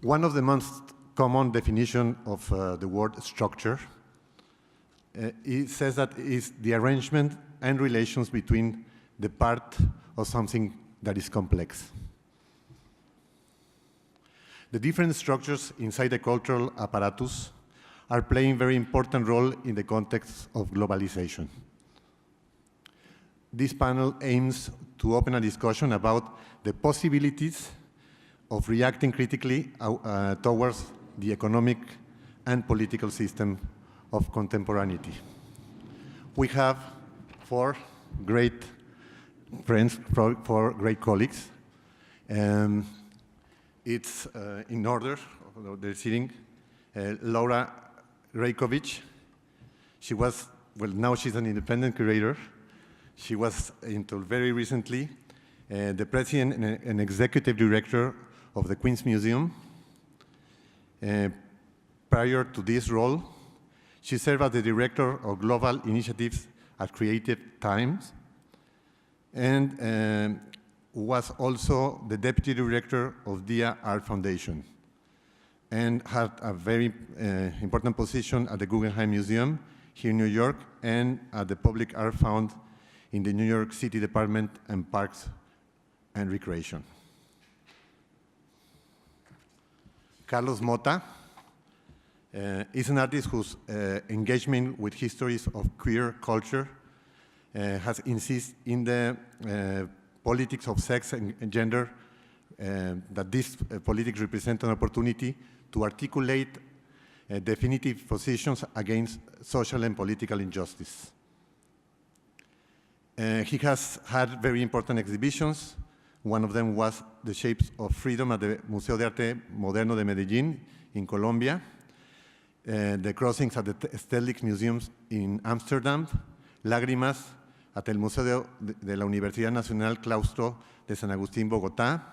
One of the most common definition of the word structure, it says that it's the arrangement and relations between the part of something that is complex. The different structures inside the cultural apparatus are playing a very important role in the context of globalization. This panel aims to open a discussion about the possibilities of reacting critically towards the economic and political system of contemporaneity. We have four great friends, four great colleagues. It's in order, they're sitting, Laura Raicovich. She was, well, now she's an independent curator. She was, until very recently, the president and executive director of the Queen's Museum. Prior to this role, she served as the director of global initiatives at Creative Times and was also the deputy director of DIA Art Foundation and had a very important position at the Guggenheim Museum here in New York and at the Public Art Fund in the New York City Department and Parks and Recreation. Carlos Motta is an artist whose engagement with histories of queer culture has insisted in the politics of sex and gender, that these politics represent an opportunity to articulate definitive positions against social and political injustice. He has had very important exhibitions. One of them was The Shapes of Freedom at the Museo de Arte Moderno de Medellín in Colombia, the crossings at the Stedelijk Museums in Amsterdam, Lágrimas at el Museo de la Universidad Nacional Claustro de San Agustín, Bogotá,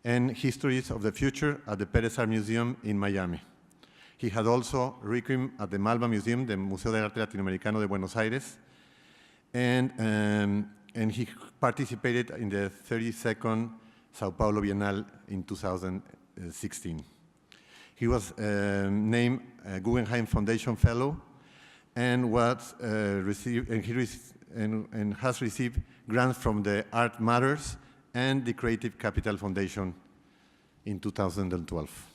and Histories of the Future at the Pérez Art Museum in Miami. He had also Requiem at the Malva Museum, the Museo de Arte Latino-Americano de Buenos Aires, and he participated in the 32nd Sao Paulo Bienal in 2016. He was named a Guggenheim Foundation Fellow and was and has received grants from the Art Matters and the Creative Capital Foundation in 2012.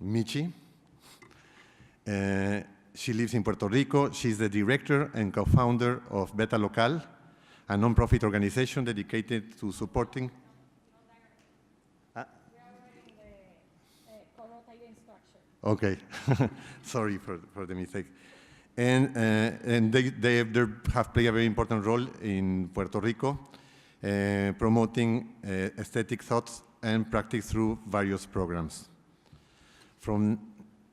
Michy. She lives in Puerto Rico. She's the director and co-founder of Beta Local, a non-profit organization dedicated to supporting. Okay, sorry for the mistake. And they have played a very important role in Puerto Rico, promoting aesthetic thoughts and practice through various programs. From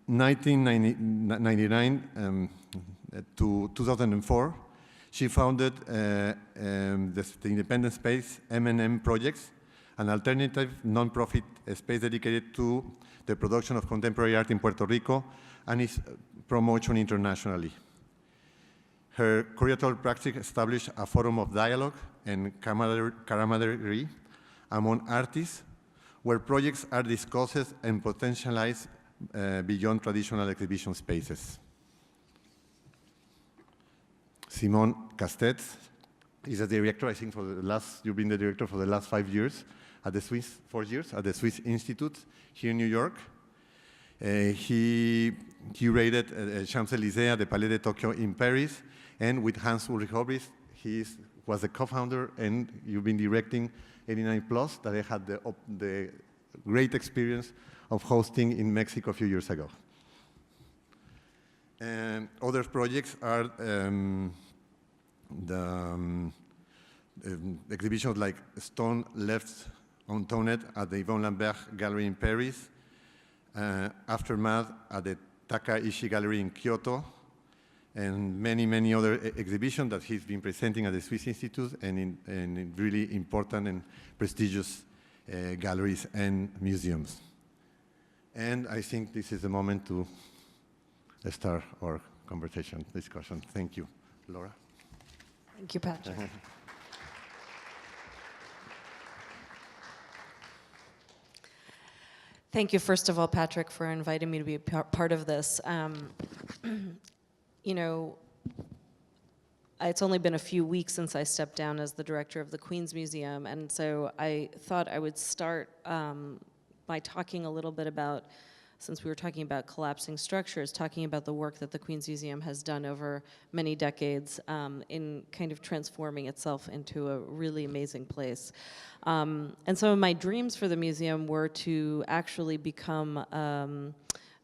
1999 to 2004, she founded the Independent Space M&M Projects, an alternative non-profit space dedicated to the production of contemporary art in Puerto Rico and its promotion internationally. Her curatorial practice established a forum of dialogue and camaraderie among artists where projects are discussed and potentialized beyond traditional exhibition spaces. Simone Castets is a director, I think, for the last, you've been the director for the last 5 years at the Swiss, 4 years, at the Swiss Institute here in New York. He curated Champs-Élysées at the Palais de Tokyo in Paris, and with Hans Ulrich Obrist, he was the co-founder, and you've been directing 89 Plus, that I had the great experience of hosting in Mexico a few years ago. And other projects are exhibitions like Stone Left Untoned at the Yvon Lambert Gallery in Paris, Aftermath at the Takaishi Gallery in Kyoto, and many, many other exhibitions that he's been presenting at the Swiss Institute and in really important and prestigious galleries and museums. And I think this is the moment to start our conversation, discussion. Thank you. Laura? Thank you, Patrick. Thank you, first of all, Patrick, for inviting me to be a part of this. You know, it's only been a few weeks since I stepped down as the director of the Queens Museum, and so I thought I would start by talking a little bit about, since we were talking about collapsing structures, talking about the work that the Queens Museum has done over many decades in kind of transforming itself into a really amazing place. And some of my dreams for the museum were to actually become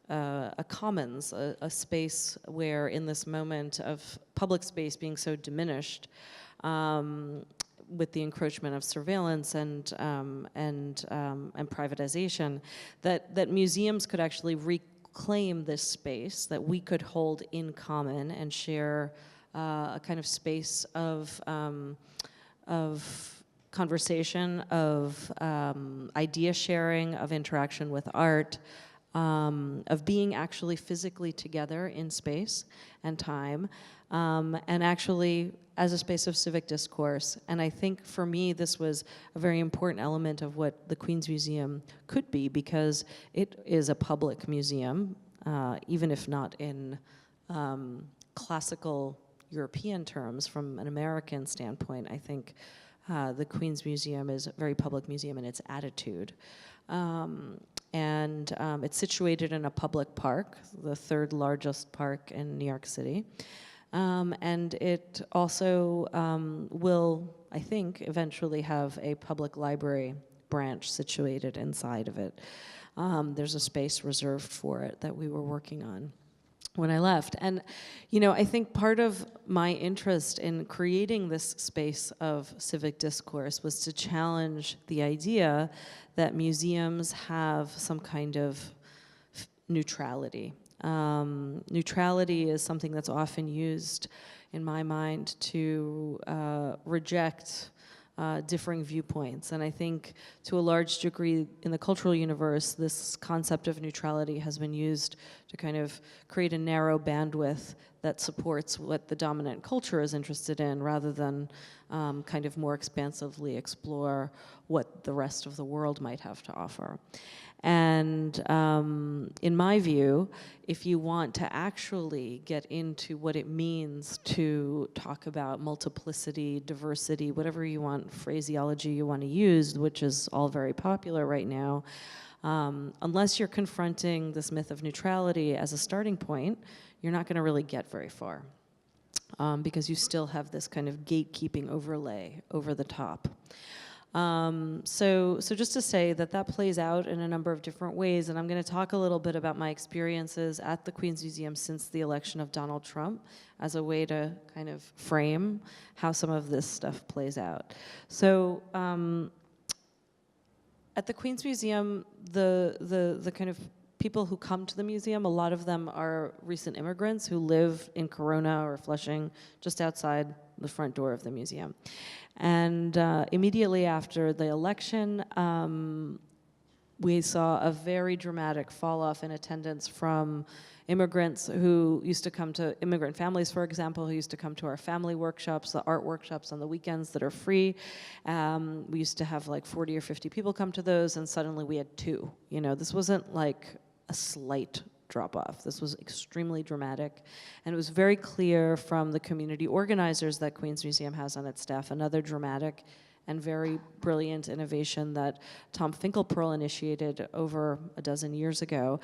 a commons, a space where in this moment of public space being so diminished, with the encroachment of surveillance and privatization, that museums could actually reclaim this space, that we could hold in common and share a kind of space of conversation, of idea sharing, of interaction with art, of being actually physically together in space and time, and actually as a space of civic discourse. And I think for me this was a very important element of what the Queens Museum could be, because it is a public museum, even if not in classical European terms. From an American standpoint, I think the Queens Museum is a very public museum in its attitude. And it's situated in a public park, the third largest park in New York City. And it also will, I think, eventually have a public library branch situated inside of it. There's a space reserved for it that we were working on when I left. And, you know, I think part of my interest in creating this space of civic discourse was to challenge the idea that museums have some kind of neutrality. Neutrality is something that's often used, in my mind, to reject differing viewpoints. And I think to a large degree in the cultural universe, this concept of neutrality has been used to kind of create a narrow bandwidth that supports what the dominant culture is interested in, rather than kind of more expansively explore what the rest of the world might have to offer. And in my view, if you want to actually get into what it means to talk about multiplicity, diversity, whatever you want, phraseology you want to use, which is all very popular right now, unless you're confronting this myth of neutrality as a starting point, you're not going to really get very far, because you still have this kind of gatekeeping overlay over the top. So just to say that plays out in a number of different ways, and I'm going to talk a little bit about my experiences at the Queens Museum since the election of Donald Trump as a way to kind of frame how some of this stuff plays out. So at the Queens Museum, the kind of people who come to the museum, a lot of them are recent immigrants who live in Corona or Flushing, just outside the front door of the museum. And immediately after the election, we saw a very dramatic fall off in attendance from immigrants who used to come to, immigrant families, for example, who used to come to our family workshops, the art workshops on the weekends that are free. We used to have like 40 or 50 people come to those, and suddenly we had 2. You know, this wasn't like a slight drop-off. This was extremely dramatic, and it was very clear from the community organizers that Queens Museum has on its staff another dramatic and very brilliant innovation that Tom Finkelpearl initiated over a dozen years ago,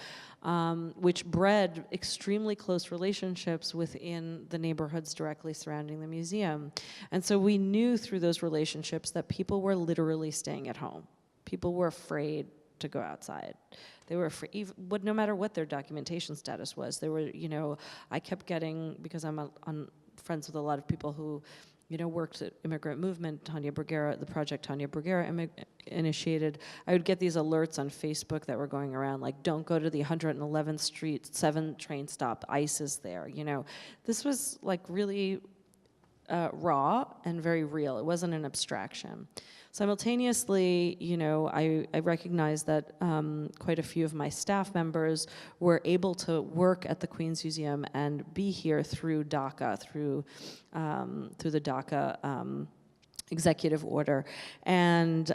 which bred extremely close relationships within the neighborhoods directly surrounding the museum. And so we knew through those relationships that people were literally staying at home. People were afraid to go outside. They were afraid, no matter what their documentation status was. They were, you know, I kept getting, because I'm friends with a lot of people who, you know, worked at Immigrant Movement, Tanya Bruguera, the project Tanya Bruguera initiated. I would get these alerts on Facebook that were going around, like, don't go to the 111th Street 7 train stop, ICE is there, you know. This was like really raw and very real. It wasn't an abstraction. Simultaneously, you know, I recognized that quite a few of my staff members were able to work at the Queens Museum and be here through DACA, through the DACA executive order. And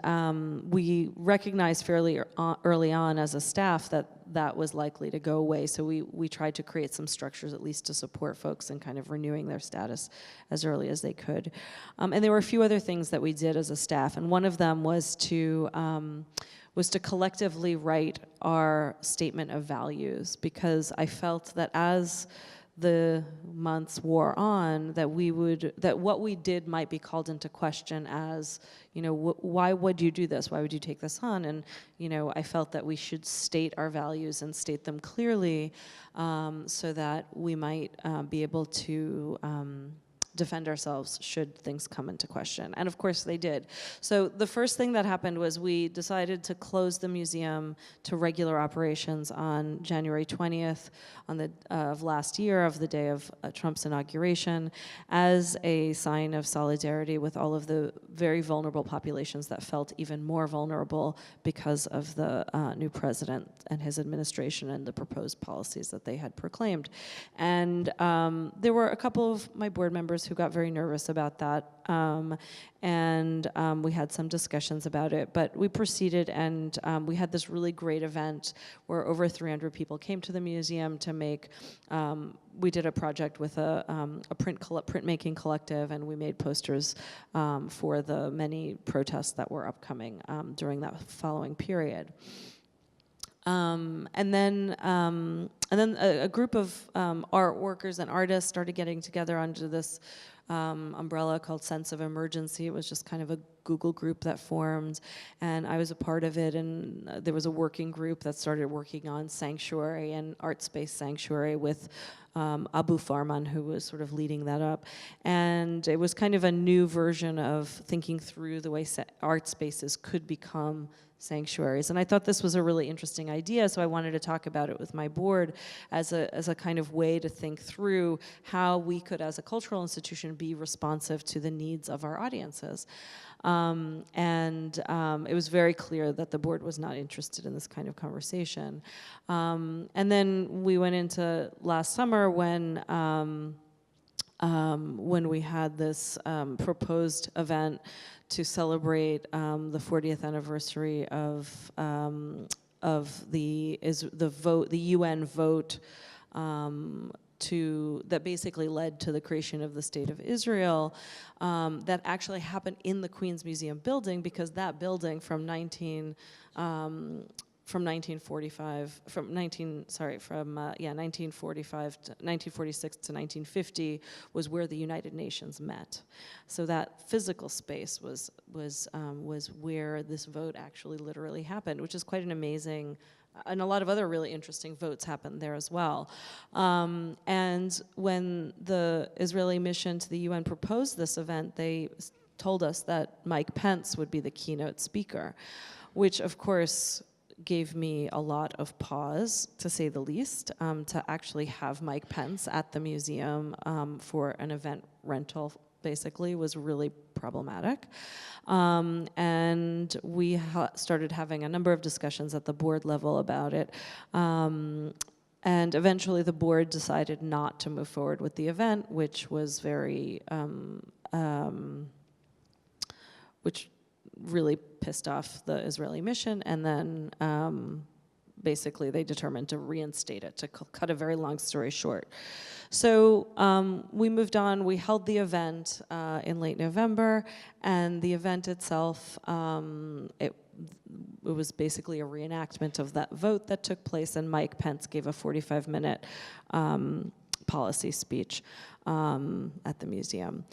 we recognized fairly early on as a staff that that was likely to go away. So we tried to create some structures at least to support folks in kind of renewing their status as early as they could. And there were a few other things that we did as a staff. And one of them was to collectively write our statement of values, because I felt that as the months wore on, that what we did might be called into question as, you know, why would you do this? Why would you take this on? And, you know, I felt that we should state our values and state them clearly, so that we might be able to defend ourselves should things come into question. And of course they did. So the first thing that happened was we decided to close the museum to regular operations on January 20th of last year, of the day of Trump's inauguration, as a sign of solidarity with all of the very vulnerable populations that felt even more vulnerable because of the new president and his administration and the proposed policies that they had proclaimed. And there were a couple of my board members who got very nervous about that, and we had some discussions about it, but we proceeded, and we had this really great event where over 300 people came to the museum to make, we did a project with a printmaking collective, and we made posters for the many protests that were upcoming during that following period. And then a group of art workers and artists started getting together under this umbrella called Sense of Emergency. It was just kind of a Google group that formed, and I was a part of it, and there was a working group that started working on sanctuary and art space sanctuary with Abu Farman, who was sort of leading that up. And it was kind of a new version of thinking through the way art spaces could become sanctuaries. And I thought this was a really interesting idea, so I wanted to talk about it with my board as a kind of way to think through how we could, as a cultural institution, be responsive to the needs of our audiences. It was very clear that the board was not interested in this kind of conversation. And then we went into last summer when we had this proposed event to celebrate the 40th anniversary of the UN vote that basically led to the creation of the State of Israel, that actually happened in the Queens Museum building, because that building from 1946 to 1950 was where the United Nations met. So that physical space was where this vote actually literally happened, which is quite an amazing. And a lot of other really interesting votes happened there as well. And when the Israeli mission to the UN proposed this event, they told us that Mike Pence would be the keynote speaker, which of course gave me a lot of pause, to say the least, to actually have Mike Pence at the museum for an event rental basically was really problematic. And we started having a number of discussions at the board level about it. And eventually the board decided not to move forward with the event, which was which really pissed off the Israeli mission, and then basically they determined to reinstate it, to cut a very long story short. So we moved on, we held the event in late November, and the event itself, it was basically a reenactment of that vote that took place, and Mike Pence gave a 45-minute policy speech at the museum.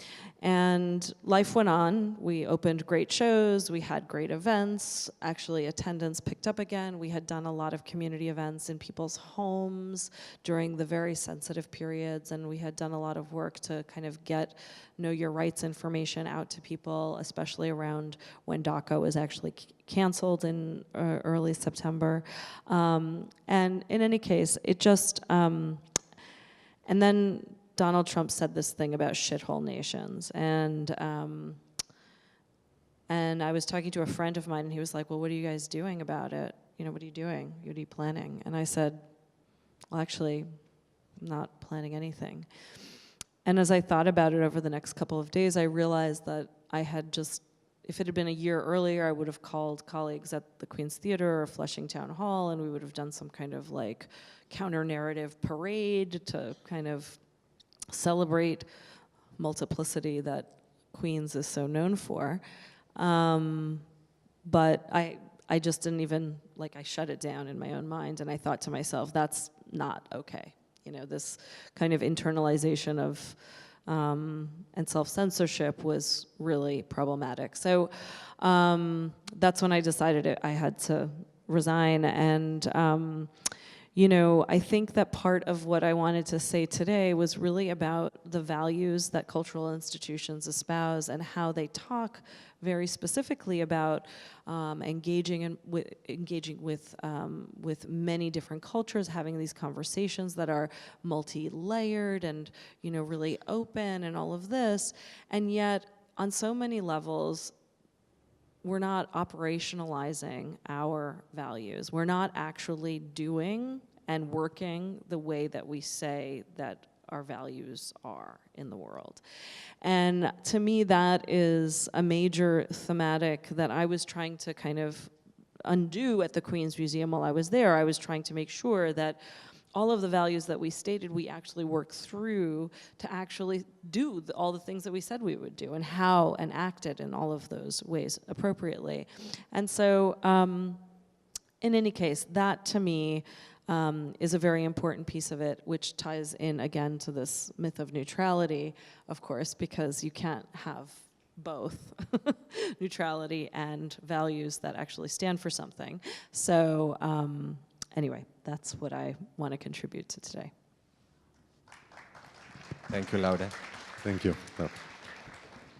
And life went on. We opened great shows, we had great events. Actually, attendance picked up again. We had done a lot of community events in people's homes during the very sensitive periods, and we had done a lot of work to kind of get know your rights information out to people, especially around when DACA was actually canceled in early September. And in any case, it just, and then Donald Trump said this thing about shithole nations, and I was talking to a friend of mine, and he was like, well, what are you guys doing about it? You know, what are you doing? What are you planning? And I said, well, actually, I'm not planning anything. And as I thought about it over the next couple of days, I realized that I had just, if it had been a year earlier, I would have called colleagues at the Queen's Theater or Flushing Town Hall, and we would have done some kind of like counter-narrative parade to kind of celebrate multiplicity that Queens is so known for. But I just didn't even, like, I shut it down in my own mind, and I thought to myself, that's not okay. You know, this kind of internalization of and self-censorship was really problematic. So that's when I decided I had to resign. And you know, I think that part of what I wanted to say today was really about the values that cultural institutions espouse and how they talk very specifically about engaging with many different cultures, having these conversations that are multi-layered and, you know, really open and all of this. And yet, on so many levels, we're not operationalizing our values. We're not actually doing and working the way that we say that our values are in the world. And to me, that is a major thematic that I was trying to kind of undo at the Queen's Museum while I was there. I was trying to make sure that all of the values that we stated, we actually work through to actually do all the things that we said we would do, and how and acted in all of those ways appropriately. And so, in any case, that to me is a very important piece of it, which ties in again to this myth of neutrality, of course, because you can't have both neutrality and values that actually stand for something. So anyway, that's what I want to contribute to today. Thank you, Laura. Thank you.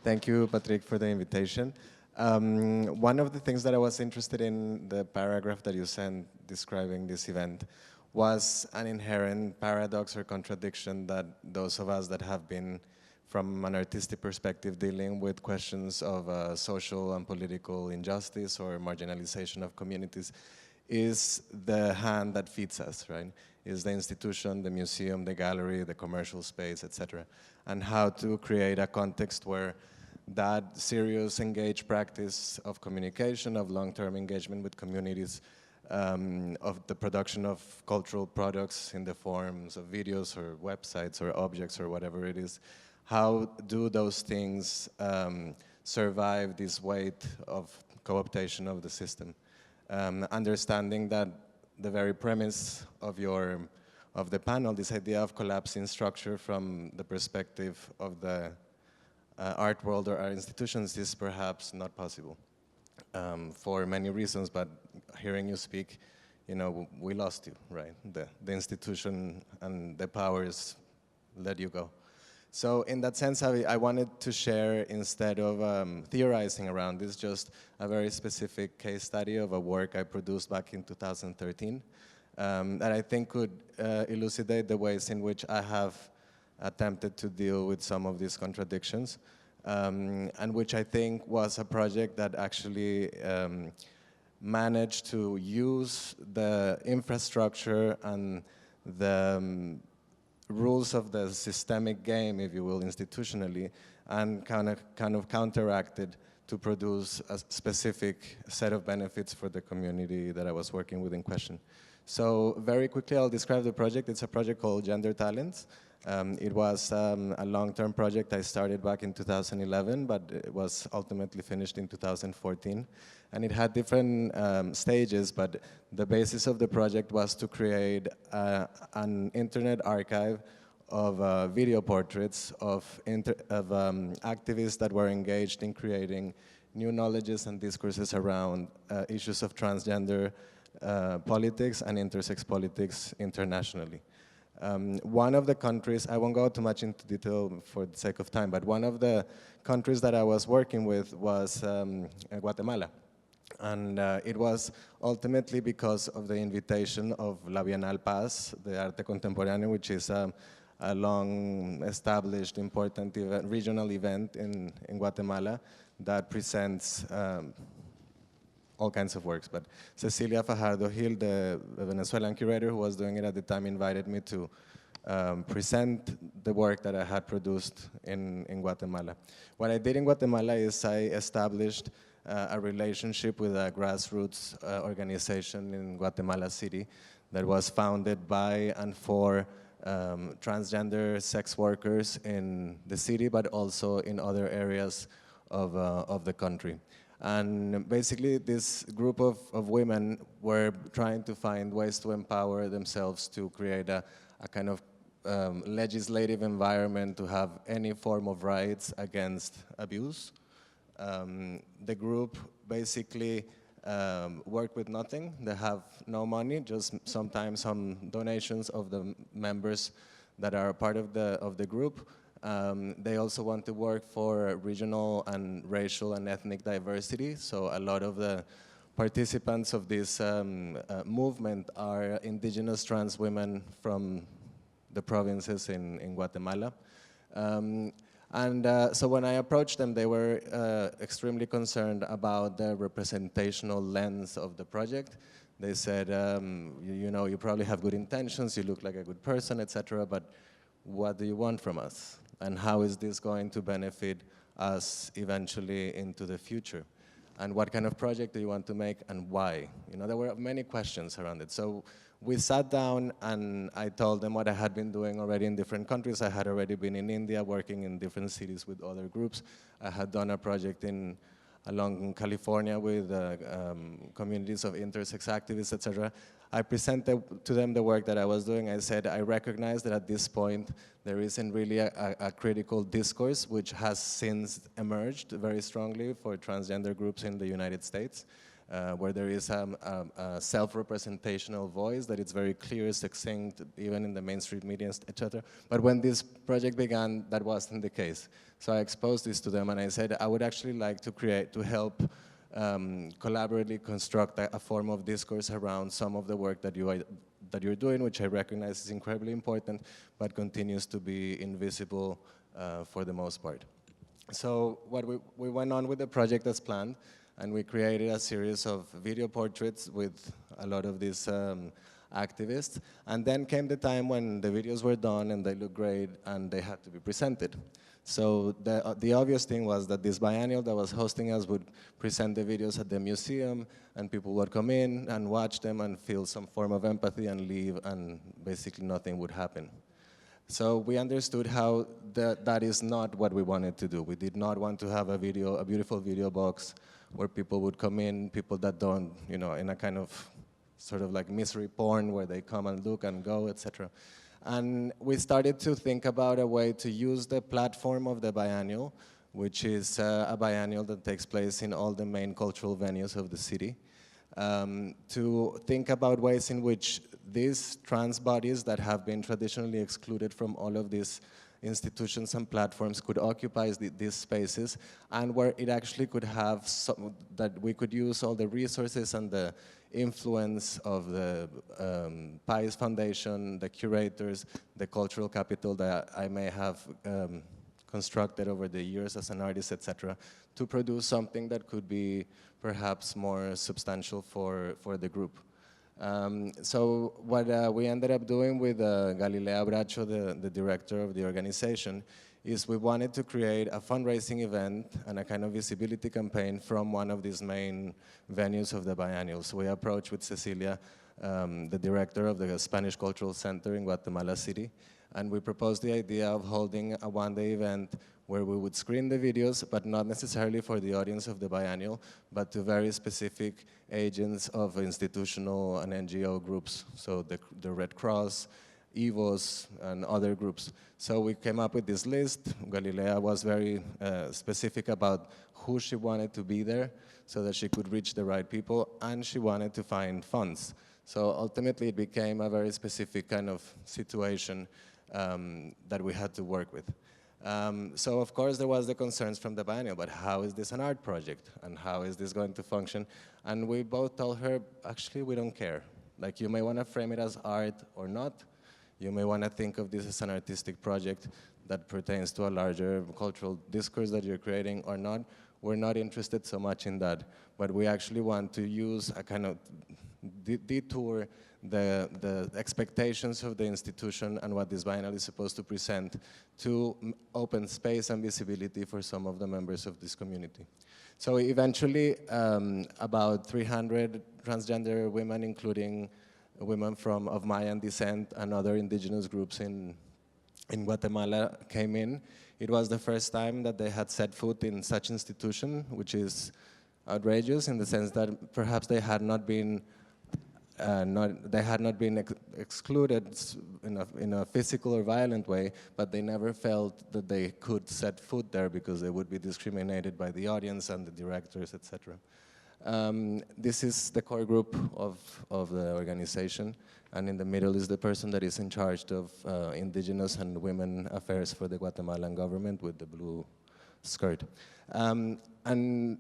Thank you, Patrick, for the invitation. One of the things that I was interested in, the paragraph that you sent describing this event, was an inherent paradox or contradiction that those of us that have been, from an artistic perspective, dealing with questions of social and political injustice or marginalization of communities, is the hand that feeds us, right? Is the institution, the museum, the gallery, the commercial space, etc. And how to create a context where that serious, engaged practice of communication, of long-term engagement with communities, of the production of cultural products in the forms of videos or websites or objects or whatever it is, how do those things survive this weight of co-optation of the system? Understanding that the very premise of the panel, this idea of collapsing structure from the perspective of the art world or our institutions, is perhaps not possible for many reasons. But hearing you speak, you know, we lost you, right? The institution and the powers let you go. So in that sense, I wanted to share, instead of theorizing around this, just a very specific case study of a work I produced back in 2013 that I think could elucidate the ways in which I have attempted to deal with some of these contradictions, and which I think was a project that actually managed to use the infrastructure and the rules of the systemic game, if you will, institutionally, and kind of counteracted to produce a specific set of benefits for the community that I was working with in question. So very quickly, I'll describe the project. It's a project called Gender Talents. It was a long-term project I started back in 2011, but it was ultimately finished in 2014. And it had different stages, but the basis of the project was to create an internet archive of video portraits of activists that were engaged in creating new knowledges and discourses around issues of transgender politics and intersex politics internationally. One of the countries, I won't go too much into detail for the sake of time, but one of the countries that I was working with was Guatemala. And it was ultimately because of the invitation of La Bienal Paz, the Arte Contemporáneo, which is a long-established, important event, regional event in Guatemala that presents all kinds of works. But Cecilia Fajardo Gil, the Venezuelan curator who was doing it at the time, invited me to present the work that I had produced in Guatemala. What I did in Guatemala is I established a relationship with a grassroots organization in Guatemala City that was founded by and for transgender sex workers in the city, but also in other areas of the country. And basically, this group of women were trying to find ways to empower themselves to create a kind of legislative environment to have any form of rights against abuse. The group basically work with nothing. They have no money, just sometimes some donations of the members that are part of the group. They also want to work for regional and racial and ethnic diversity. So a lot of the participants of this movement are indigenous trans women from the provinces in Guatemala. So when I approached them, they were extremely concerned about the representational lens of the project. They said, you know, you probably have good intentions, you look like a good person, etc., but what do you want from us? And how is this going to benefit us eventually into the future? And what kind of project do you want to make and why? You know, there were many questions around it. So we sat down and I told them what I had been doing already in different countries. I had already been in India working in different cities with other groups. I had done a project along California with communities of intersex activists, etc. I presented to them the work that I was doing. I said, I recognize that at this point, there isn't really a critical discourse which has since emerged very strongly for transgender groups in the United States, where there is a self-representational voice that it's very clear, succinct, even in the mainstream media, etc. But when this project began, that wasn't the case. So I exposed this to them and I said, I would actually like to help collaboratively construct a form of discourse around some of the work that you're doing, which I recognize is incredibly important, but continues to be invisible for the most part. So what we went on with the project as planned, and we created a series of video portraits with a lot of these activists. And then came the time when the videos were done and they looked great and they had to be presented. So the obvious thing was that this biennial that was hosting us would present the videos at the museum, and people would come in and watch them and feel some form of empathy and leave, and basically nothing would happen. So we understood how that is not what we wanted to do. We did not want to have a beautiful video box where people would come in, people that don't, you know, in a kind of sort of like misery porn where they come and look and go, etc. And we started to think about a way to use the platform of the biennial, which is a biennial that takes place in all the main cultural venues of the city, to think about ways in which these trans bodies that have been traditionally excluded from all of these institutions and platforms could occupy these spaces, and where it actually could have that we could use all the resources and the influence of the PIES Foundation, the curators, the cultural capital that I may have constructed over the years as an artist, etc., to produce something that could be perhaps more substantial for the group. So what we ended up doing with Galilea Bracho, the director of the organization, is we wanted to create a fundraising event and a kind of visibility campaign from one of these main venues of the biennial. So we approached with Cecilia, the director of the Spanish Cultural Center in Guatemala City, and we proposed the idea of holding a one-day event where we would screen the videos, but not necessarily for the audience of the biennial, but to very specific agents of institutional and NGO groups, so the Red Cross, EVOS, and other groups. So we came up with this list. Galilea was very specific about who she wanted to be there so that she could reach the right people, and she wanted to find funds. So ultimately it became a very specific kind of situation that we had to work with. So of course there was the concerns from the biennial, but how is this an art project? And how is this going to function? And we both told her, actually we don't care. Like, you may want to frame it as art or not. You may want to think of this as an artistic project that pertains to a larger cultural discourse that you're creating or not. We're not interested so much in that, but we actually want to use a kind of detour the expectations of the institution and what this biennial is supposed to present to open space and visibility for some of the members of this community. So eventually, about 300 transgender women, including women of Mayan descent and other indigenous groups in Guatemala, came in. It was the first time that they had set foot in such institution, which is outrageous in the sense that perhaps they had not been excluded in a physical or violent way, but they never felt that they could set foot there because they would be discriminated by the audience and the directors, etc. This is the core group of the organization, and in the middle is the person that is in charge of indigenous and women affairs for the Guatemalan government with the blue skirt. And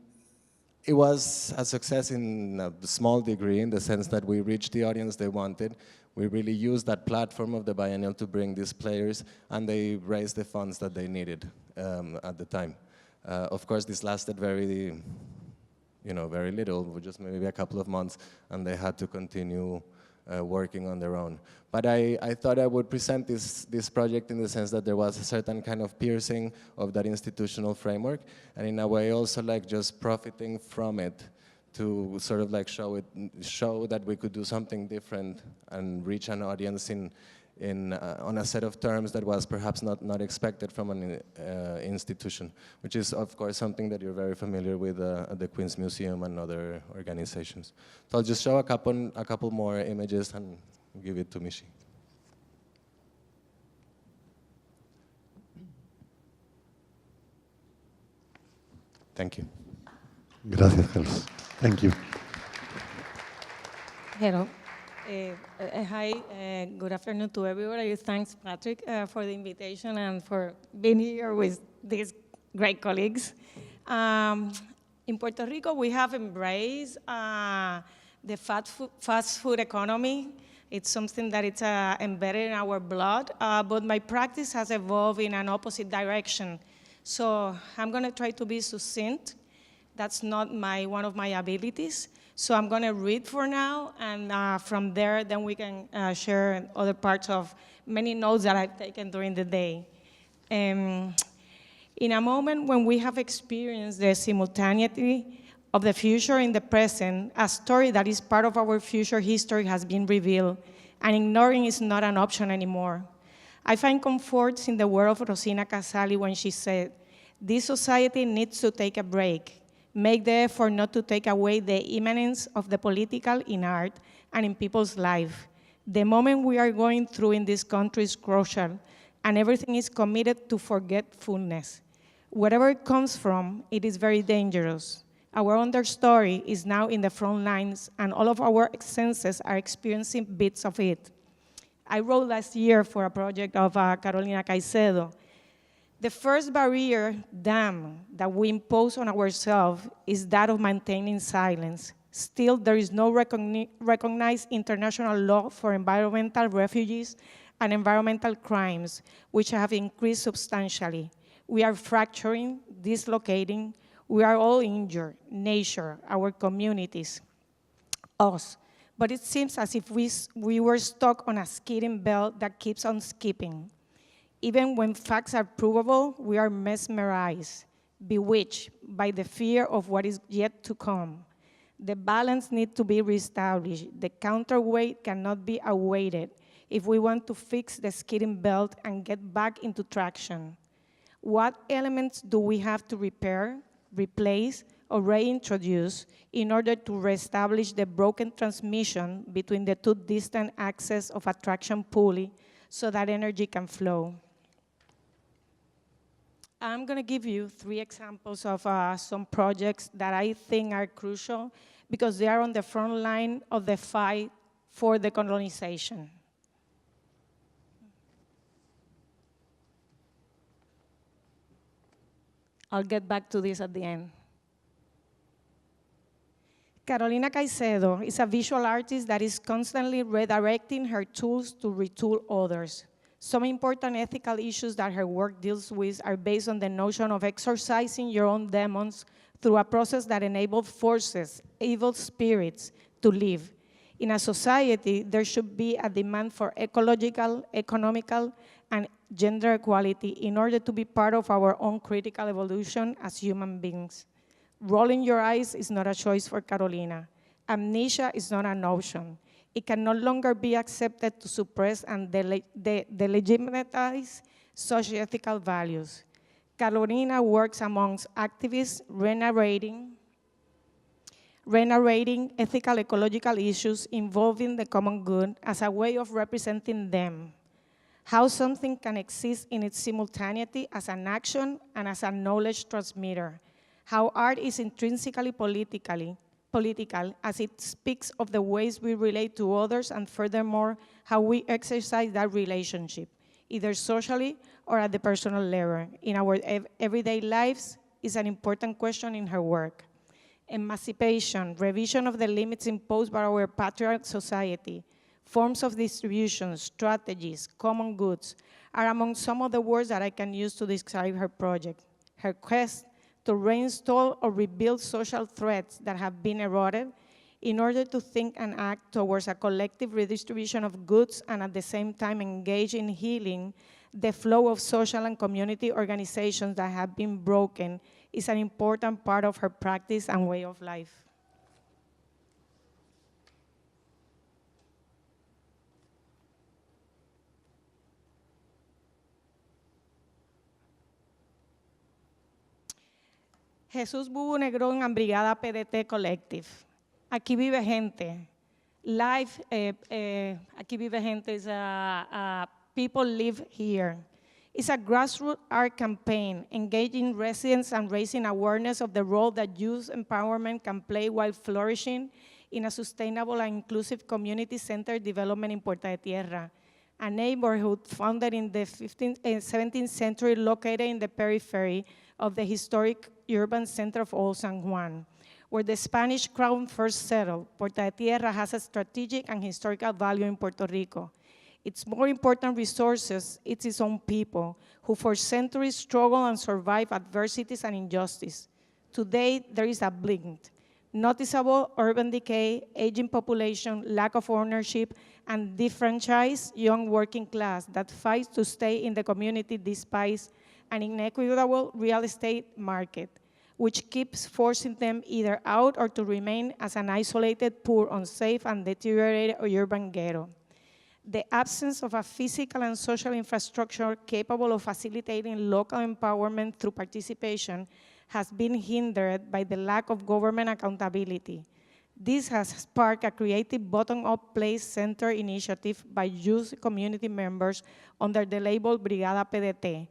it was a success in a small degree in the sense that we reached the audience they wanted. We really used that platform of the biennial to bring these players, and they raised the funds that they needed at the time. Of course, this lasted very little, just maybe a couple of months, and they had to continue working on their own. But I thought I would present this project in the sense that there was a certain kind of piercing of that institutional framework, and in a way also like just profiting from it to sort of like show that we could do something different and reach an audience on a set of terms that was perhaps not expected from an institution, which is of course something that you're very familiar with at the Queen's Museum and other organizations. So I'll just show a couple more images and give it to Michy. Thank you. Gracias, Carlos. Thank you. Hello. Hi, good afternoon to everybody. Thanks, Patrick, for the invitation and for being here with these great colleagues. In Puerto Rico, we have embraced the fast food economy. It's something that it's embedded in our blood, but my practice has evolved in an opposite direction. So I'm going to try to be succinct. That's not one of my abilities. So I'm going to read for now, and from there, then we can share other parts of many notes that I've taken during the day. In a moment when we have experienced the simultaneity of the future in the present, a story that is part of our future history has been revealed, and ignoring is not an option anymore. I find comfort in the word of Rosina Casali when she said, "This society needs to take a break. Make the effort not to take away the immanence of the political in art and in people's life. The moment we are going through in this country is crucial, and everything is committed to forgetfulness. Wherever it comes from, it is very dangerous. Our understory is now in the front lines, and all of our senses are experiencing bits of it." I wrote last year for a project of Karolina Cocido. The first barrier, dam, that we impose on ourselves is that of maintaining silence. Still, there is no recognized international law for environmental refugees and environmental crimes, which have increased substantially. We are fracturing, dislocating. We are all injured, nature, our communities, us. But it seems as if we were stuck on a skidding belt that keeps on skipping. Even when facts are provable, we are mesmerized, bewitched by the fear of what is yet to come. The balance needs to be reestablished. The counterweight cannot be outweighed if we want to fix the skidding belt and get back into traction. What elements do we have to repair, replace, or reintroduce in order to reestablish the broken transmission between the two distant axes of attraction pulley so that energy can flow? I'm going to give you 3 examples of some projects that I think are crucial because they are on the front line of the fight for decolonization. I'll get back to this at the end. Karolina Cocido is a visual artist that is constantly redirecting her tools to retool others. Some important ethical issues that her work deals with are based on the notion of exorcising your own demons through a process that enables forces, evil spirits, to live. In a society, there should be a demand for ecological, economical, and gender equality in order to be part of our own critical evolution as human beings. Rolling your eyes is not a choice for Karolina. Amnesia is not an option. It can no longer be accepted to suppress and delegitimize socio-ethical values. Karolina works amongst activists narrating ethical ecological issues involving the common good as a way of representing them. How something can exist in its simultaneity as an action and as a knowledge transmitter. How art is intrinsically political as it speaks of the ways we relate to others and furthermore, how we exercise that relationship, either socially or at the personal level. In our everyday lives is an important question in her work. Emancipation, revision of the limits imposed by our patriarchal society, forms of distribution, strategies, common goods, are among some of the words that I can use to describe her project. Her quest to reinstall or rebuild social threads that have been eroded in order to think and act towards a collective redistribution of goods and at the same time engage in healing the flow of social and community organizations that have been broken is an important part of her practice and way of life. Jesús Bubu Negrón en Brigada PDT Collective. Aquí vive gente. Life, aquí vive gente is people live here. It's a grassroots art campaign engaging residents and raising awareness of the role that youth empowerment can play while flourishing in a sustainable and inclusive community-centered development in Puerta de Tierra, a neighborhood founded in the 17th century located in the periphery of the historic urban center of Old San Juan, where the Spanish crown first settled. Puerta de Tierra has a strategic and historical value in Puerto Rico. Its more important resources, it's its own people, who for centuries struggle and survive adversities and injustice. Today, there is a blinked, noticeable urban decay, aging population, lack of ownership, and defranchised young working class that fights to stay in the community despite an inequitable real estate market, which keeps forcing them either out or to remain as an isolated, poor, unsafe, and deteriorated urban ghetto. The absence of a physical and social infrastructure capable of facilitating local empowerment through participation has been hindered by the lack of government accountability. This has sparked a creative bottom-up place-centered initiative by youth community members under the label Brigada PDT.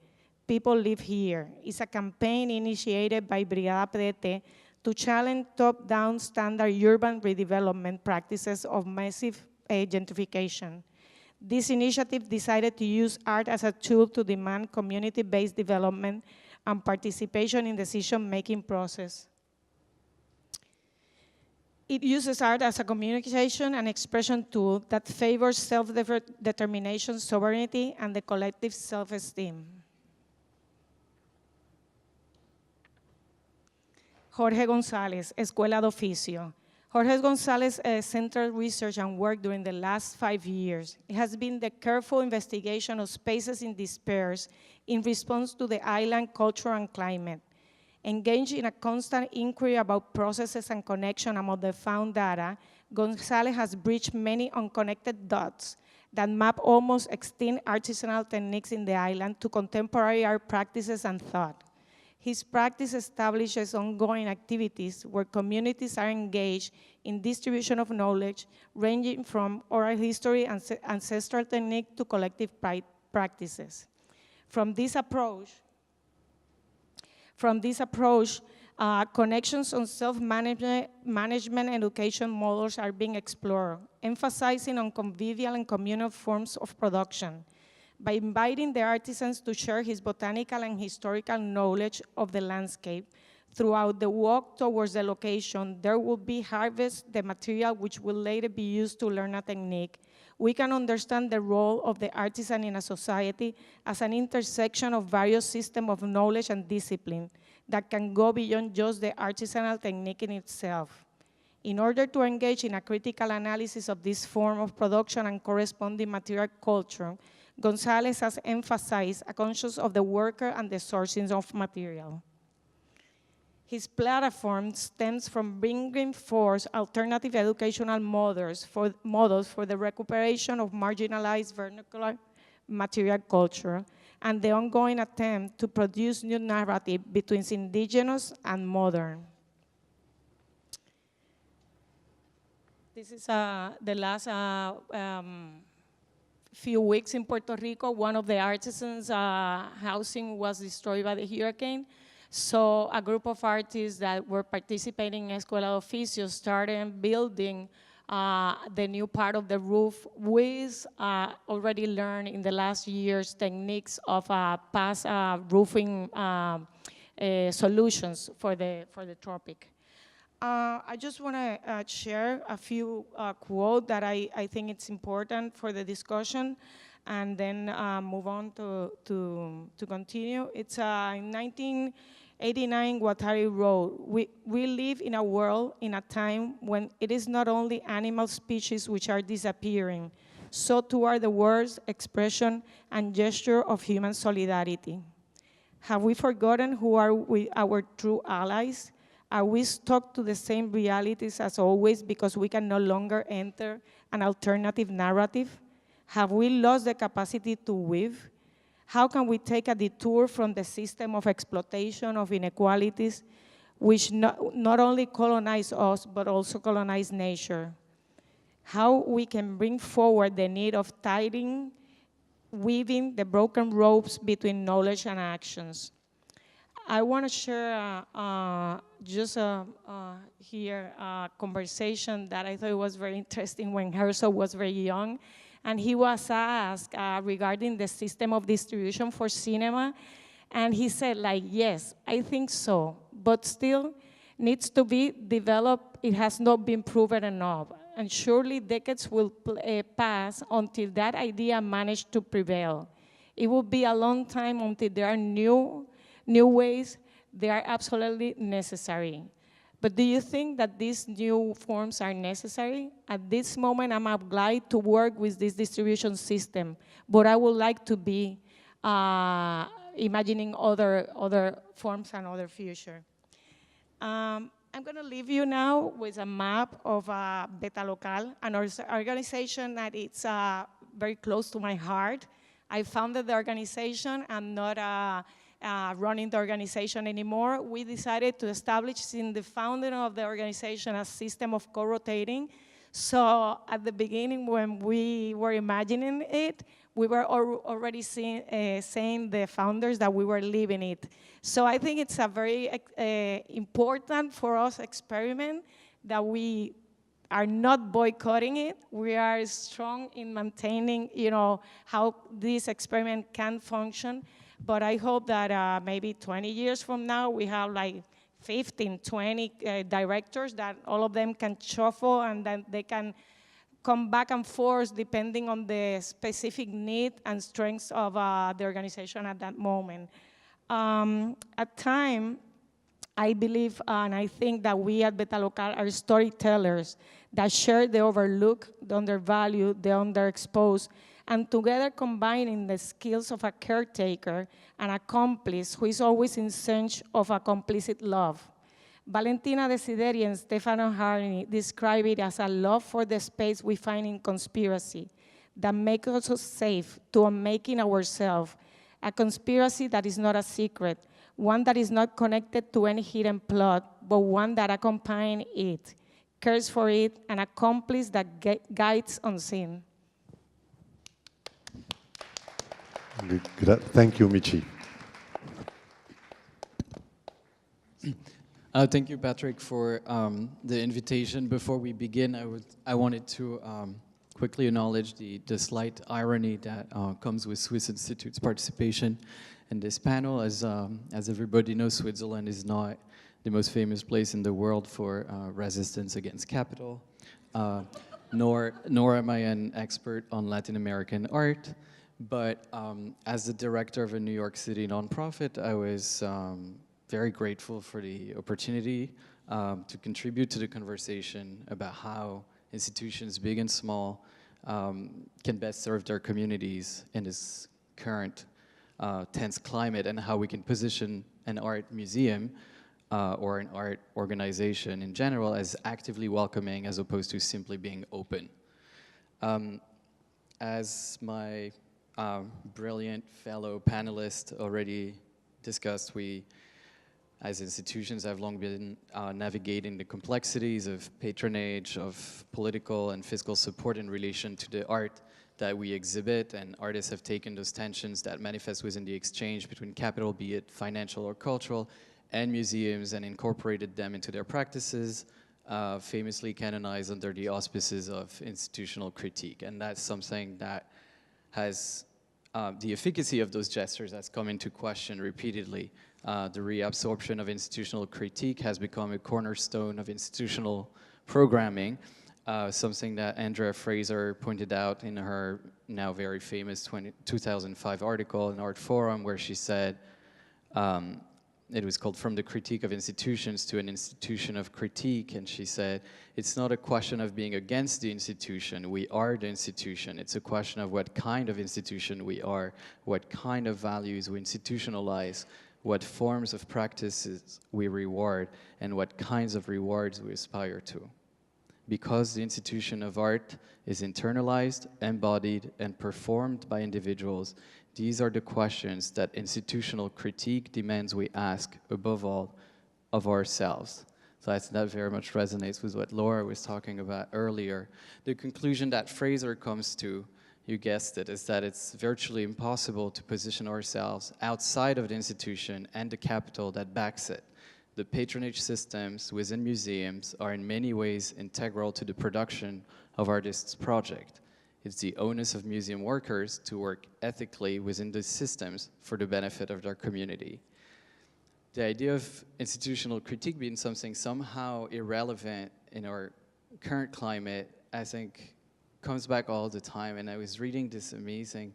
People live here. It's a campaign initiated by Brigada PDT to challenge top-down standard urban redevelopment practices of massive gentrification. This initiative decided to use art as a tool to demand community-based development and participation in decision-making process. It uses art as a communication and expression tool that favors self-determination, sovereignty, and the collective self-esteem. Jorge González, Escuela de Oficio. Jorge González centered research and work during the last 5 years. It has been the careful investigation of spaces in despair in response to the island culture and climate. Engaged in a constant inquiry about processes and connection among the found data, González has bridged many unconnected dots that map almost extinct artisanal techniques in the island to contemporary art practices and thought. His practice establishes ongoing activities where communities are engaged in distribution of knowledge, ranging from oral history and ancestral technique to collective practices. From this approach, connections on self-management education models are being explored, emphasizing on convivial and communal forms of production. By inviting the artisans to share his botanical and historical knowledge of the landscape, throughout the walk towards the location, there will be harvest the material which will later be used to learn a technique. We can understand the role of the artisan in a society as an intersection of various systems of knowledge and discipline that can go beyond just the artisanal technique in itself. In order to engage in a critical analysis of this form of production and corresponding material culture, Gonzalez has emphasized a conscience of the worker and the sourcing of material. His platform stems from bringing forth alternative educational models for the recuperation of marginalized vernacular material culture and the ongoing attempt to produce new narrative between indigenous and modern. This is the last few weeks in Puerto Rico. One of the artisans' housing was destroyed by the hurricane. So a group of artists that were participating in Escuela de Oficios started building the new part of the roof with already learned in the last years techniques of past roofing solutions for the topic. I just want to share a few quotes that I think it's important for the discussion, and then move on to continue. It's in 1989, Guattari wrote, we live in a world, in a time when it is not only animal species which are disappearing, so too are the words, expression, and gesture of human solidarity. Have we forgotten who are our true allies? Are we stuck to the same realities as always because we can no longer enter an alternative narrative? Have we lost the capacity to weave? How can we take a detour from the system of exploitation of inequalities which not only colonize us but also colonize nature? How we can bring forward the need of tying, weaving the broken ropes between knowledge and actions. I want to share here a conversation that I thought was very interesting when Herzog was very young. And he was asked regarding the system of distribution for cinema. And he said, like, yes, I think so, but still needs to be developed. It has not been proven enough. And surely decades will pass until that idea managed to prevail. It will be a long time until there are new ways. They are absolutely necessary. But do you think that these new forms are necessary? At this moment, I'm obliged to work with this distribution system, but I would like to be imagining other forms and other future. I'm going to leave you now with a map of Beta Local, an organization that it's very close to my heart. I founded the organization. I'm not running the organization anymore. We decided to establish in the founding of the organization a system of co-rotating. So at the beginning when we were imagining it, we were already saying the founders that we were living it. So I think it's a very important for us experiment that we are not boycotting it. We are strong in maintaining, how this experiment can function. But I hope that maybe 20 years from now, we have like 15, 20 directors that all of them can shuffle and then they can come back and forth depending on the specific need and strengths of the organization at that moment. At time, I believe and I think that we at Beta Local are storytellers that share the overlooked, the undervalued, the underexposed, and together combining the skills of a caretaker and accomplice who is always in search of a complicit love. Valentina Desideri and Stefano Harney describe it as a love for the space we find in conspiracy that makes us safe to unmaking ourselves, a conspiracy that is not a secret, one that is not connected to any hidden plot, but one that accompanies it, cares for it, an accomplice that guides unseen. Thank you, Michy. Thank you, Patrick, for the invitation. Before we begin, I wanted to quickly acknowledge the slight irony that comes with Swiss Institute's participation in this panel. As everybody knows, Switzerland is not the most famous place in the world for resistance against capital, nor am I an expert on Latin American art. But as the director of a New York City nonprofit, I was very grateful for the opportunity to contribute to the conversation about how institutions, big and small, can best serve their communities in this current tense climate, and how we can position an art museum or an art organization in general as actively welcoming as opposed to simply being open. As my brilliant fellow panelists already discussed, we as institutions have long been navigating the complexities of patronage, of political and fiscal support in relation to the art that we exhibit, and artists have taken those tensions that manifest within the exchange between capital, be it financial or cultural, and museums, and incorporated them into their practices, famously canonized under the auspices of institutional critique. And that's something that has, the efficacy of those gestures has come into question repeatedly. The reabsorption of institutional critique has become a cornerstone of institutional programming, something that Andrea Fraser pointed out in her now very famous 2005 article in Art Forum, where she said, it was called From the Critique of Institutions to an Institution of Critique, and she said, it's not a question of being against the institution, we are the institution. It's a question of what kind of institution we are, what kind of values we institutionalize, what forms of practices we reward, and what kinds of rewards we aspire to. Because the institution of art is internalized, embodied, and performed by individuals, these are the questions that institutional critique demands we ask, above all, of ourselves. So that very much resonates with what Laura was talking about earlier. The conclusion that Fraser comes to, you guessed it, is that it's virtually impossible to position ourselves outside of the institution and the capital that backs it. The patronage systems within museums are in many ways integral to the production of artists' project. It's the onus of museum workers to work ethically within the systems for the benefit of their community. The idea of institutional critique being something somehow irrelevant in our current climate, I think, comes back all the time. And I was reading this amazing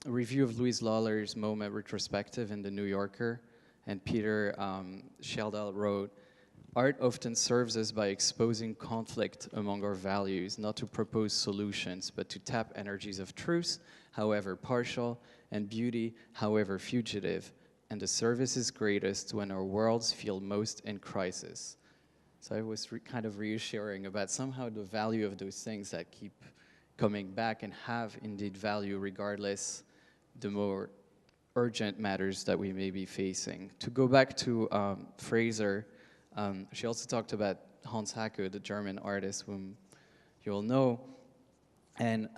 review of Louise Lawler's MoMA retrospective in The New Yorker, and Peter Sheldal wrote, art often serves us by exposing conflict among our values, not to propose solutions, but to tap energies of truth, however partial, and beauty, however fugitive. And the service is greatest when our worlds feel most in crisis. So I was kind of reassuring about somehow the value of those things that keep coming back and have indeed value regardless the more urgent matters that we may be facing. To go back to Fraser, she also talked about Hans Haacke, the German artist whom you all know, and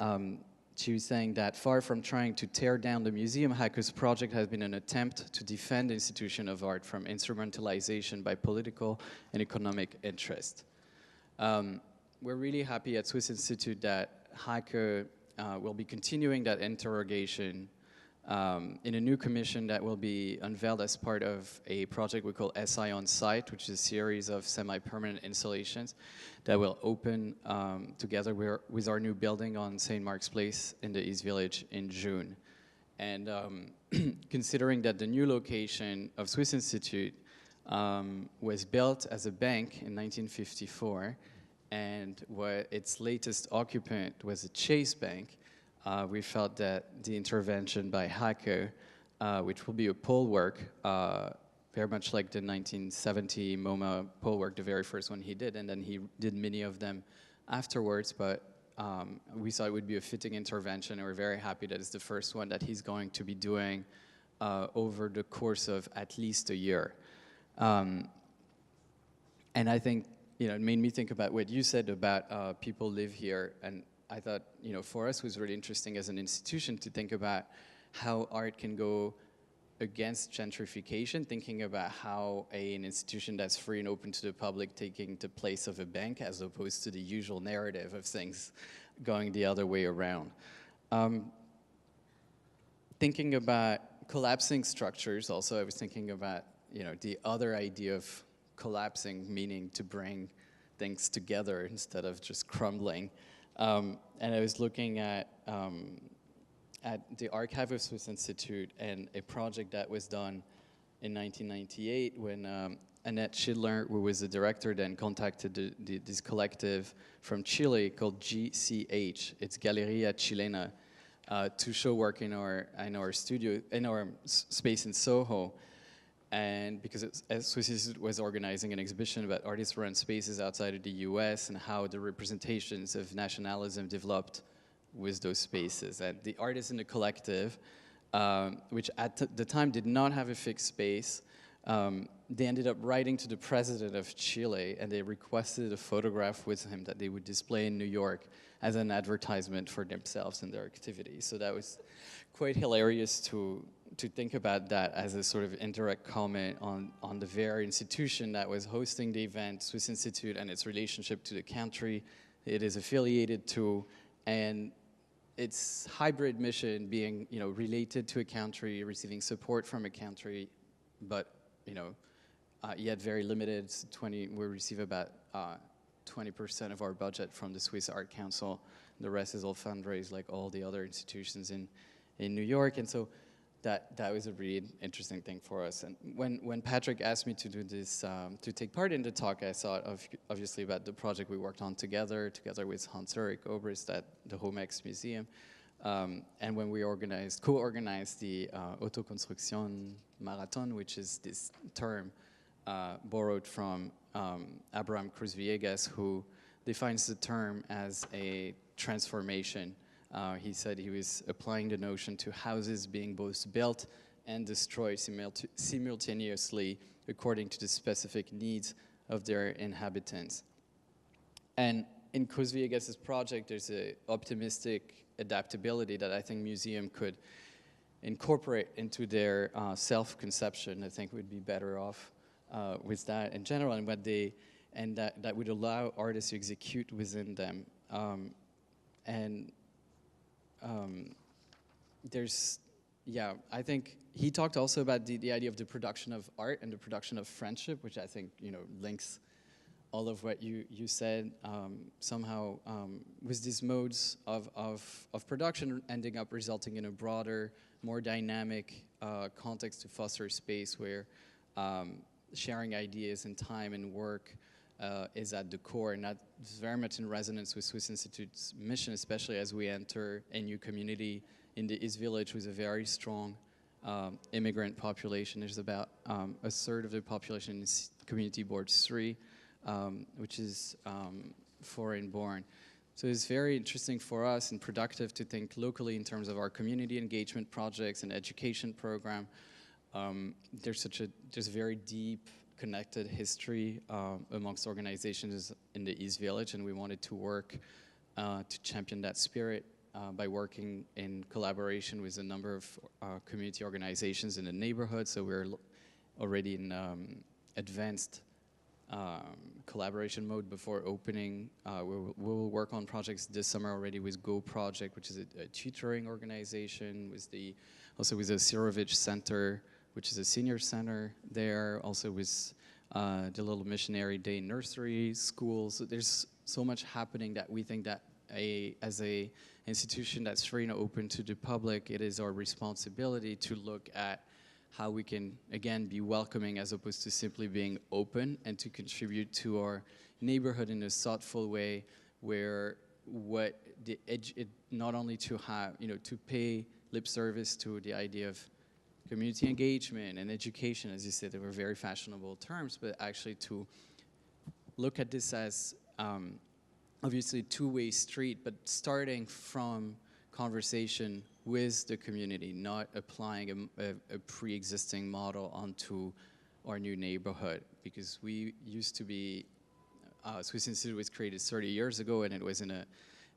she was saying that far from trying to tear down the museum, Haacke's project has been an attempt to defend the institution of art from instrumentalization by political and economic interest. We're really happy at Swiss Institute that Haacke will be continuing that interrogation in a new commission that will be unveiled as part of a project we call SI on Site, which is a series of semi-permanent installations that will open together with our new building on St. Mark's Place in the East Village in June. And considering that the new location of Swiss Institute was built as a bank in 1954, and what its latest occupant was a Chase Bank, we felt that the intervention by Haacke, which will be a pole work, very much like the 1970 MoMA pole work, the very first one he did, and then he did many of them afterwards, but we thought it would be a fitting intervention, and we're very happy that it's the first one that he's going to be doing over the course of at least a year. And I think, it made me think about what you said about people live here, and I thought, for us it was really interesting as an institution to think about how art can go against gentrification, thinking about how an institution that's free and open to the public taking the place of a bank as opposed to the usual narrative of things going the other way around. Thinking about collapsing structures also, I was thinking about, the other idea of collapsing, meaning to bring things together instead of just crumbling. And I was looking at the archive of Swiss Institute and a project that was done in 1998 when Annette Schindler, who was the director, then contacted this collective from Chile called GCH. It's Galeria Chilena, to show work in our studio, in our space in Soho. And because Swiss Institute was organizing an exhibition about artist-run spaces outside of the US and how the representations of nationalism developed with those spaces. And the artists in the collective, which at the time did not have a fixed space, they ended up writing to the president of Chile, and they requested a photograph with him that they would display in New York as an advertisement for themselves and their activities. So that was quite hilarious to think about that as a sort of indirect comment on the very institution that was hosting the event, Swiss Institute, and its relationship to the country it is affiliated to, and its hybrid mission being, related to a country, receiving support from a country, but yet very limited. We receive about 20% of our budget from the Swiss Art Council. The rest is all fundraised, like all the other institutions in New York. And so that was a really interesting thing for us. And when Patrick asked me to do this, to take part in the talk, I thought obviously about the project we worked on together with Hans-Ulrich Obrist at the Homex Museum. And when we co-organized the Autoconstruction Marathon, which is this term borrowed from Abraham Cruz Villegas, who defines the term as a transformation. He said he was applying the notion to houses being both built and destroyed simultaneously according to the specific needs of their inhabitants. And in Cruz Villegas' project, there's an optimistic adaptability that I think museum could incorporate into their self-conception. I think we'd be better off with that in general, and that would allow artists to execute within them. I think he talked also about the idea of the production of art and the production of friendship, which I think, links all of what you said somehow with these modes of production ending up resulting in a broader, more dynamic context to foster space where sharing ideas and time and work is at the core, and that's very much in resonance with Swiss Institute's mission, especially as we enter a new community in the East Village with a very strong immigrant population. There's about a third of the population in Community Board 3, which is foreign-born. So it's very interesting for us and productive to think locally in terms of our community engagement projects and education program. There's a very deep connected history amongst organizations in the East Village, and we wanted to work to champion that spirit by working in collaboration with a number of community organizations in the neighborhood. So we're already in advanced collaboration mode before opening. We'll work on projects this summer already with Go Project, which is a tutoring organization, also with the Karolina Center, which is a senior center there, also with the Little Missionary Day nursery schools. So there's so much happening that we think that as a institution that's free and open to the public, it is our responsibility to look at how we can, again, be welcoming as opposed to simply being open, and to contribute to our neighborhood in a thoughtful way where not only to have, to pay lip service to the idea of community engagement and education, as you said, they were very fashionable terms, but actually to look at this as obviously a two-way street, but starting from conversation with the community, not applying a pre-existing model onto our new neighborhood. Because we used to be, Swiss Institute was created 30 years ago, and it was in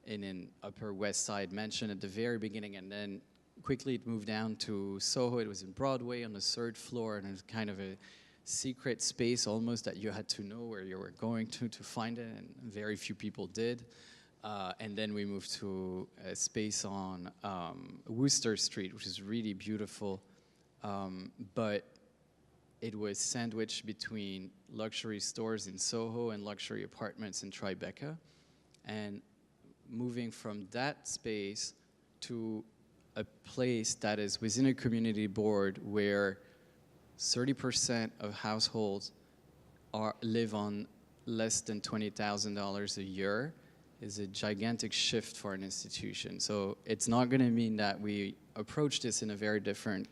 an Upper West Side mansion at the very beginning, and then quickly it moved down to Soho. It was in Broadway on the 3rd floor, and it was kind of a secret space almost that you had to know where you were going to find it, and very few people did. And then we moved to a space on Wooster Street, which is really beautiful, but it was sandwiched between luxury stores in Soho and luxury apartments in Tribeca. And moving from that space to a place that is within a community board where 30% of households live on less than $20,000 a year is a gigantic shift for an institution. So it's not going to mean that we approach this in a very different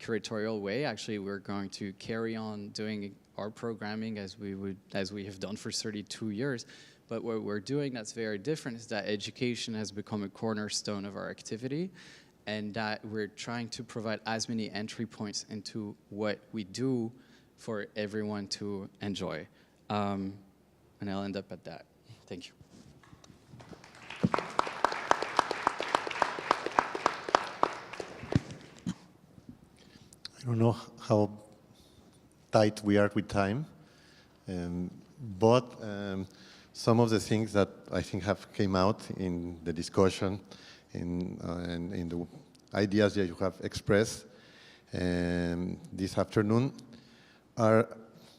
curatorial way. Actually, we're going to carry on doing our programming as we have done for 32 years. But what we're doing that's very different is that education has become a cornerstone of our activity, and that we're trying to provide as many entry points into what we do for everyone to enjoy. And I'll end up at that. Thank you. I don't know how tight we are with time, but some of the things that I think have came out in the discussion and in the ideas that you have expressed this afternoon are,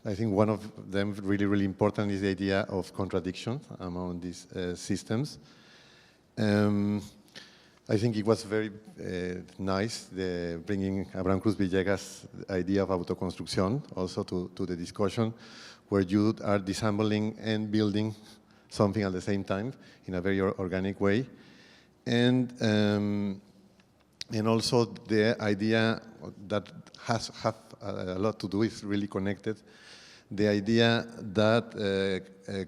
I think one of them really, really important is the idea of contradiction among these systems. I think it was very nice bringing Abraham Cruz Villegas' idea of autoconstruction also to the discussion, where you are disassembling and building something at the same time in a very organic way. And also the idea that have a lot to do, is really connected. The idea that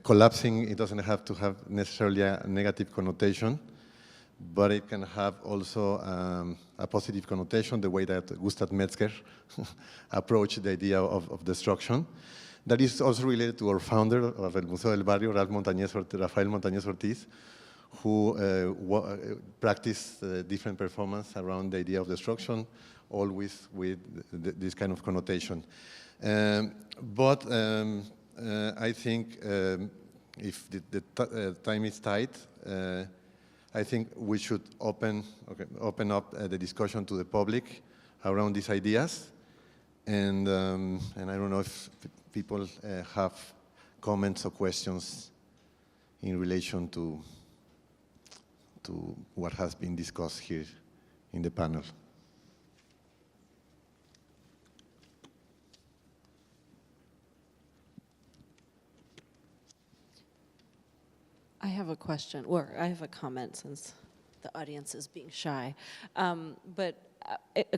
collapsing, it doesn't have to have necessarily a negative connotation, but it can have also a positive connotation, the way that Gustav Metzger approached the idea of destruction. That is also related to our founder of El Museo del Barrio, Rafael Montañez Ortiz, who practiced different performance around the idea of destruction, always with this kind of connotation. But I think if the time is tight, I think we should open up the discussion to the public around these ideas. And I don't know if people have comments or questions in relation to what has been discussed here in the panel. I have a question, or I have a comment since the audience is being shy.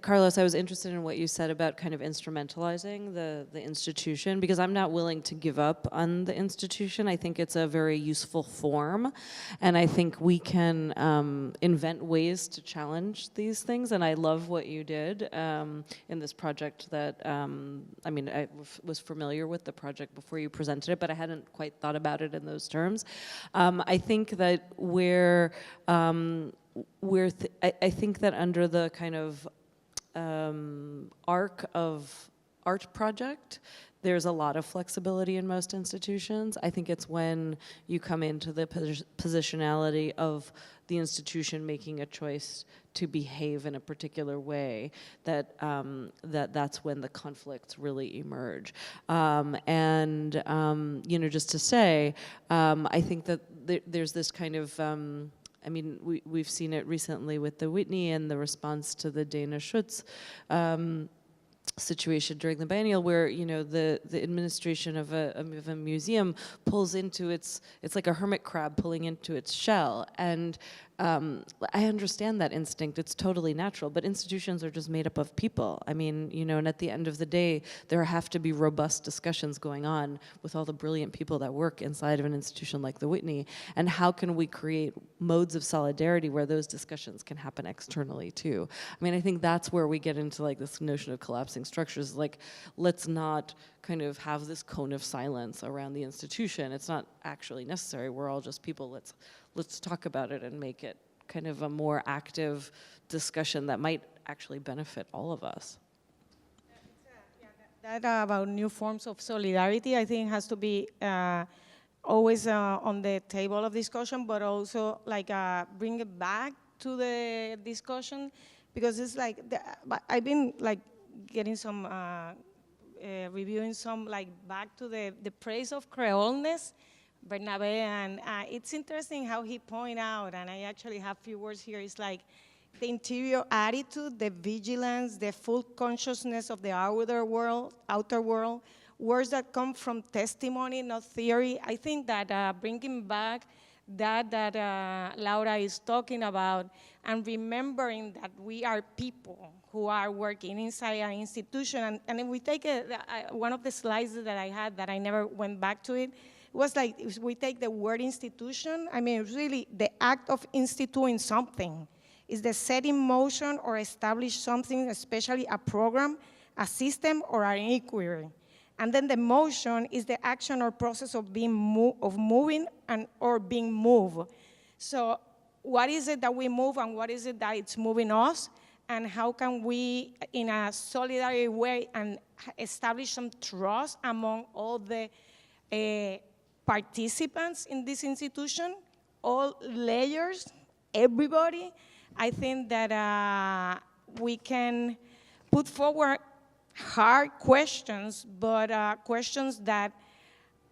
Carlos, I was interested in what you said about kind of instrumentalizing the institution, because I'm not willing to give up on the institution. I think it's a very useful form, and I think we can invent ways to challenge these things, and I love what you did in this project that, I mean, I was familiar with the project before you presented it, but I hadn't quite thought about it in those terms. I think that I think that under the kind of arc of art project, there's a lot of flexibility in most institutions. I think it's when you come into the positionality of the institution making a choice to behave in a particular way that that's when the conflicts really emerge. You know, just to say, I think that there's this kind of I mean, we've seen it recently with the Whitney and the response to the Dana Schutz situation during the biennial, where, you know, the administration of a museum pulls into it's like a hermit crab pulling into its shell. And I understand that instinct, it's totally natural, but institutions are just made up of people. I mean, you know, and at the end of the day, there have to be robust discussions going on with all the brilliant people that work inside of an institution like the Whitney. And how can we create modes of solidarity where those discussions can happen externally too? I mean, I think that's where we get into like this notion of collapsing structures. Like, let's not kind of have this cone of silence around the institution. It's not actually necessary. We're all just people. Let's talk about it and make it kind of a more active discussion that might actually benefit all of us. That about new forms of solidarity, I think, has to be always on the table of discussion, but also like bring it back to the discussion, because it's like I've been like getting some reviewing some like back to the praise of Creoleness, Bernabe, and it's interesting how he pointed out, and I actually have a few words here, it's like the interior attitude, the vigilance, the full consciousness of the outer world, words that come from testimony, not theory. I think that bringing back that Laura is talking about, and remembering that we are people who are working inside an institution. And if we take one of the slides that I had that I never went back to it, was like, if we take the word institution, I mean, really the act of instituting something is the set in motion or establish something, especially a program, a system, or an inquiry. And then the motion is the action or process of moving or being moved. So what is it that we move, and what is it that it's moving us? And how can we, in a solidary way, and establish some trust among all the participants in this institution, all layers, everybody? I think that we can put forward hard questions, but questions that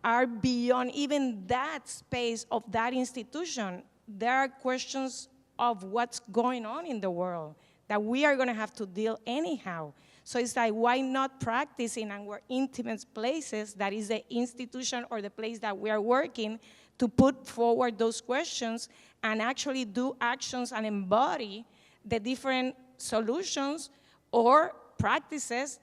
are beyond even that space of that institution. There are questions of what's going on in the world that we are going to have to deal anyhow. So it's like, why not practice in our intimate places, that is the institution or the place that we are working, to put forward those questions and actually do actions and embody the different solutions or practices.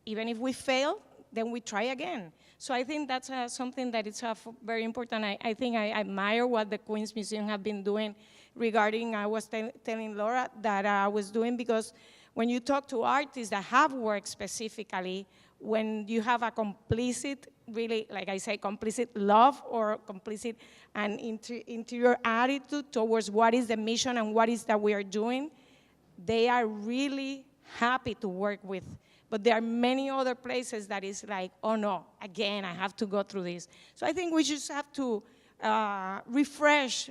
Even if we fail, then we try again. So I think that's something that is very important. I think I admire what the Queens Museum have been doing regarding, I was telling Laura that I was doing, because when you talk to artists that have worked specifically, when you have a complicit, really, like I say, complicit love or complicit and interior attitude towards what is the mission and what is that we are doing, they are really happy to work with. But there are many other places that is like, oh no, again, I have to go through this. So I think we just have to refresh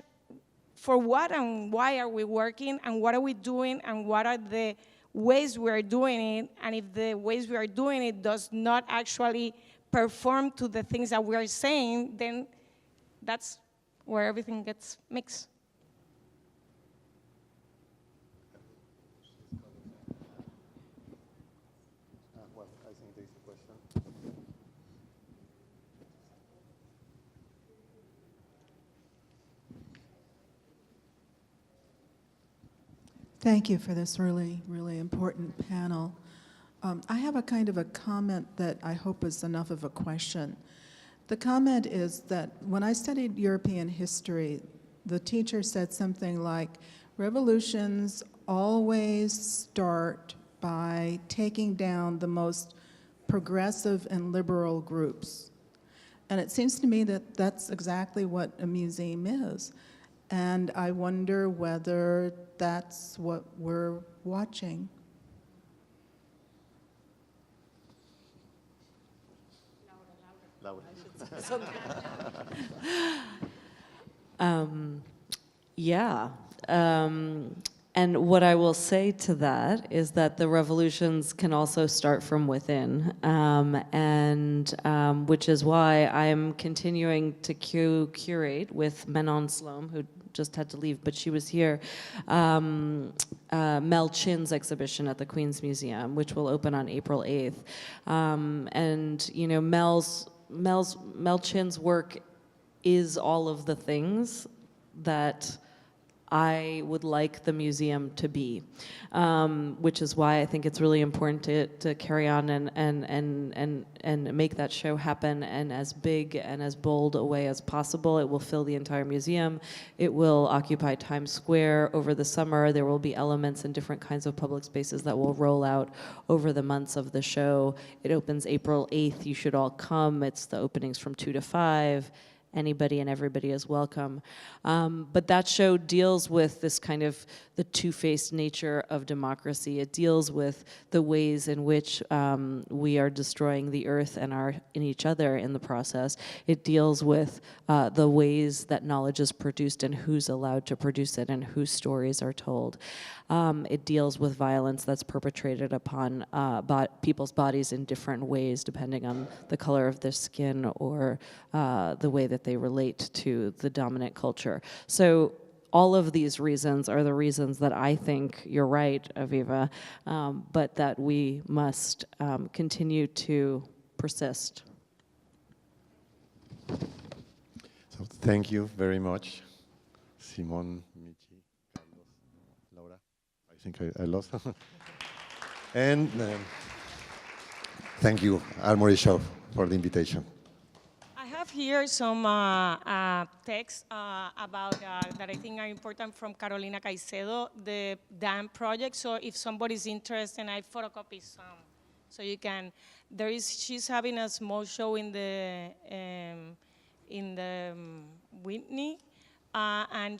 for what and why are we working, and what are we doing, and what are the ways we are doing it. And if the ways we are doing it does not actually perform to the things that we are saying, then that's where everything gets mixed. Thank you for this really, really important panel. I have a kind of a comment that I hope is enough of a question. The comment is that when I studied European history, the teacher said something like, revolutions always start by taking down the most progressive and liberal groups. And it seems to me that that's exactly what a museum is. And I wonder whether that's what we're watching. Yeah. And what I will say to that is that the revolutions can also start from within, which is why I am continuing to curate with Manon Sloan, who just had to leave, but she was here, Mel Chin's exhibition at the Queens Museum, which will open on April 8th. And you know, Mel Chin's work is all of the things that I would like the museum to be, which is why I think it's really important to carry on and make that show happen in as big and as bold a way as possible. It will fill the entire museum. It will occupy Times Square over the summer. There will be elements in different kinds of public spaces that will roll out over the months of the show. It opens April 8th. You should all come. It's the openings from 2 to 5. Anybody and everybody is welcome. But that show deals with this kind of the two-faced nature of democracy. It deals with the ways in which we are destroying the earth and in each other in the process. It deals with the ways that knowledge is produced and who's allowed to produce it and whose stories are told. It deals with violence that's perpetrated upon people's bodies in different ways, depending on the color of their skin or the way that they relate to the dominant culture. So all of these reasons are the reasons that I think you're right, Aviva, but that we must continue to persist Thank you very much, Simon, Michy, Carlos, Laura. I think I lost. And thank you, Armory Show, for the invitation. I have here some texts about that I think are important from Karolina Cocido, the dam project. So if somebody's interested, I photocopy some, so you can. She's having a small show in the Whitney, and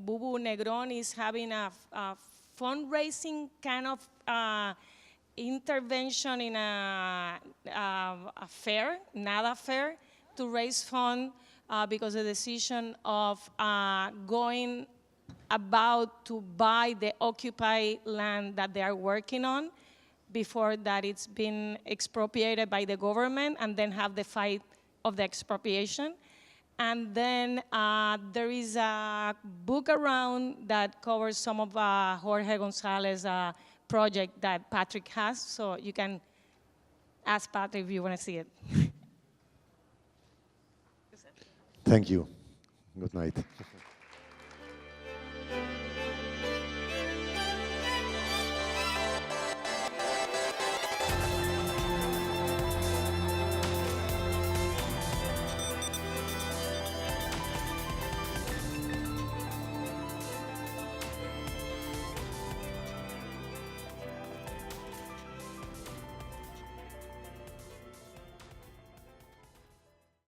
Bubu Negron is having a fundraising kind of intervention in a fair, NADA fair, to raise funds because the decision of going about to buy the occupied land that they are working on before that it's been expropriated by the government, and then have the fight of the expropriation. And then there is a book around that covers some of Jorge Gonzalez project that Patrick has, so you can ask Patrick if you want to see it. Thank you. Good night.